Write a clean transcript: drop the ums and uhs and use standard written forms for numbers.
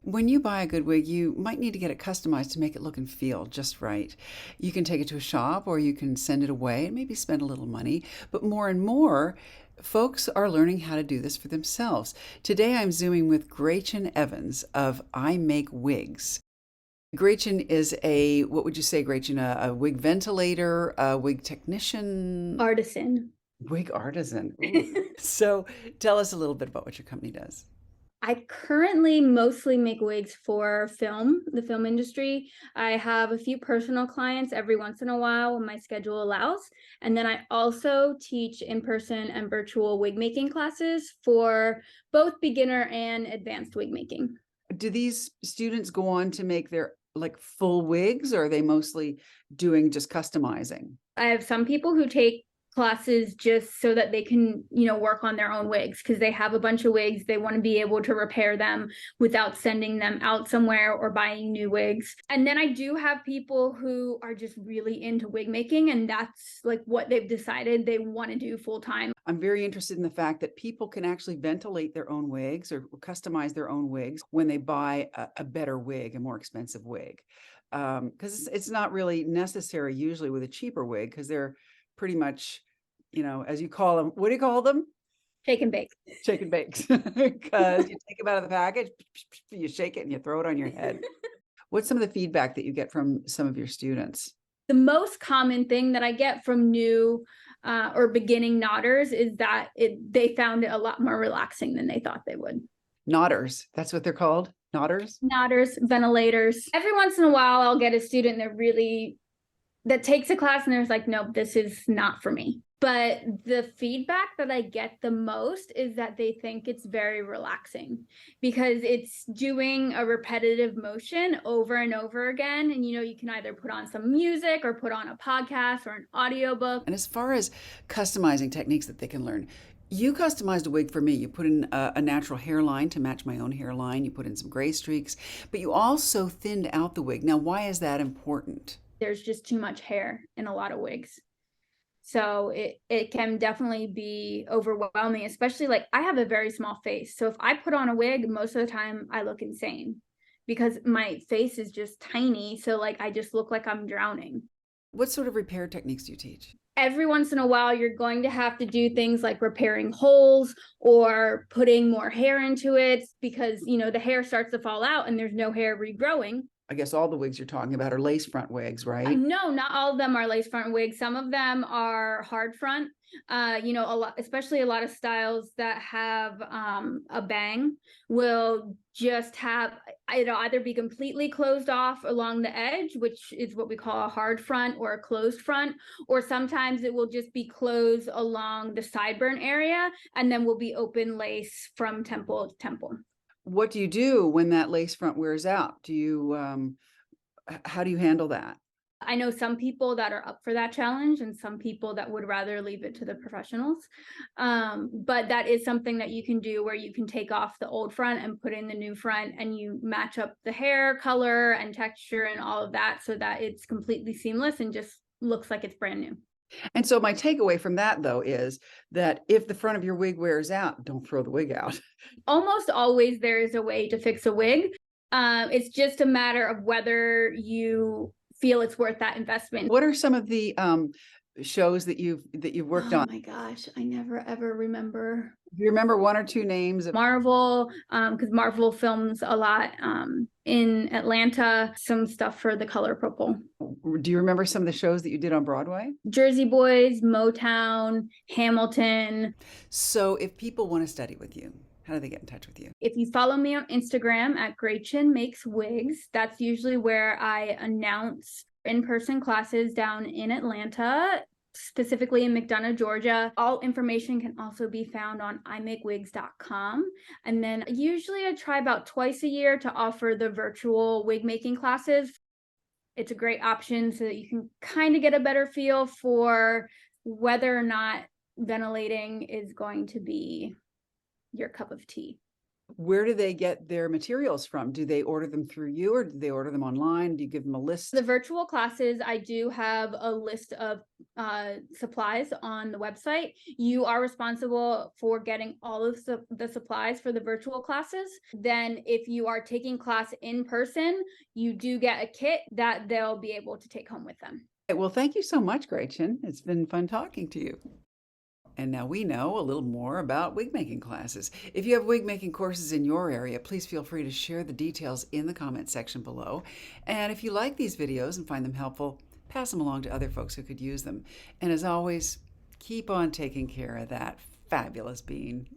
When you buy a good wig, you might need to get it customized to make it look and feel just right. You can take it to a shop or you can send it away and maybe spend a little money. But more and more, folks are learning how to do this for themselves. Today, I'm Zooming with Gretchen Evans of I Make Wigs. Gretchen is what would you say, Gretchen, a wig ventilator, a wig technician, Artisan. wig artisan? Ooh. So tell us a little bit about what your company does. I currently mostly make wigs for the film industry. I have a few personal clients every once in a while when my schedule allows. And then I also teach in-person and virtual wig making classes for both beginner and advanced wig making. Do these students go on to make their like full wigs, or are they mostly doing just customizing? I have some people who take classes just so that they can, work on their own wigs because they have a bunch of wigs. They want to be able to repair them without sending them out somewhere or buying new wigs. And then I do have people who are just really into wig making, and that's like what they've decided they want to do full time. I'm very interested in the fact that people can actually ventilate their own wigs or customize their own wigs when they buy a better wig, a more expensive wig. Because it's not really necessary usually with a cheaper wig because they're pretty much, as you call them, what do you call them? Shake and bake. Shake and bakes. Because you take them out of the package, you shake it and you throw it on your head. What's some of the feedback that you get from some of your students? The most common thing that I get from new or beginning knotters is that they found it a lot more relaxing than they thought they would. Knotters, that's what they're called? Knotters? Knotters, ventilators. Every once in a while, I'll get a student that takes a class and there's like, nope, this is not for me. But the feedback that I get the most is that they think it's very relaxing because it's doing a repetitive motion over and over again. And, you can either put on some music or put on a podcast or an audiobook. And as far as customizing techniques that they can learn, you customized a wig for me. You put in a natural hairline to match my own hairline. You put in some gray streaks, but you also thinned out the wig. Now, why is that important? There's just too much hair in a lot of wigs. So it can definitely be overwhelming, especially like I have a very small face. So if I put on a wig, most of the time I look insane because my face is just tiny. So like I just look like I'm drowning. What sort of repair techniques do you teach? Every once in a while, you're going to have to do things like repairing holes or putting more hair into it because, the hair starts to fall out and there's no hair regrowing. I guess all the wigs you're talking about are lace front wigs, right? No, not all of them are lace front wigs. Some of them are hard front. A lot, especially a lot of styles that have a bang will just have it'll either be completely closed off along the edge, which is what we call a hard front or a closed front, or sometimes it will just be closed along the sideburn area and then will be open lace from temple to temple. What do you do when that lace front wears out? How do you handle that? I know some people that are up for that challenge and some people that would rather leave it to the professionals. But that is something that you can do where you can take off the old front and put in the new front and you match up the hair color and texture and all of that so that it's completely seamless and just looks like it's brand new. And so my takeaway from that though is that if the front of your wig wears out, don't throw the wig out. Almost always there is a way to fix a wig. It's just a matter of whether you feel it's worth that investment. What are some of the shows that you've worked Oh on? my gosh, I never ever remember. Do you remember one or two names of Marvel, because Marvel films a lot in Atlanta, some stuff for The Color Purple. do you remember some of the shows that you did on Broadway? Jersey Boys, Motown, Hamilton. So if people want to study with you, how do they get in touch with you? If you follow me on Instagram at Gretchen Makes Wigs, that's usually where I announce in-person classes down in Atlanta, specifically in McDonough, Georgia. All information can also be found on imakewigs.com. And then usually I try about twice a year to offer the virtual wig making classes. It's a great option so that you can kind of get a better feel for whether or not ventilating is going to be your cup of tea. Where do they get their materials from? Do they order them through you or do they order them online? Do you give them a list? The virtual classes, I do have a list of supplies on the website. You are responsible for getting all of the supplies for the virtual classes. Then if you are taking class in person, you do get a kit that they'll be able to take home with them. Well, thank you so much, Gretchen. It's been fun talking to you. And now we know a little more about wig making classes. If you have wig making courses in your area, please feel free to share the details in the comment section below. And if you like these videos and find them helpful, pass them along to other folks who could use them. And as always, keep on taking care of that fabulous bean.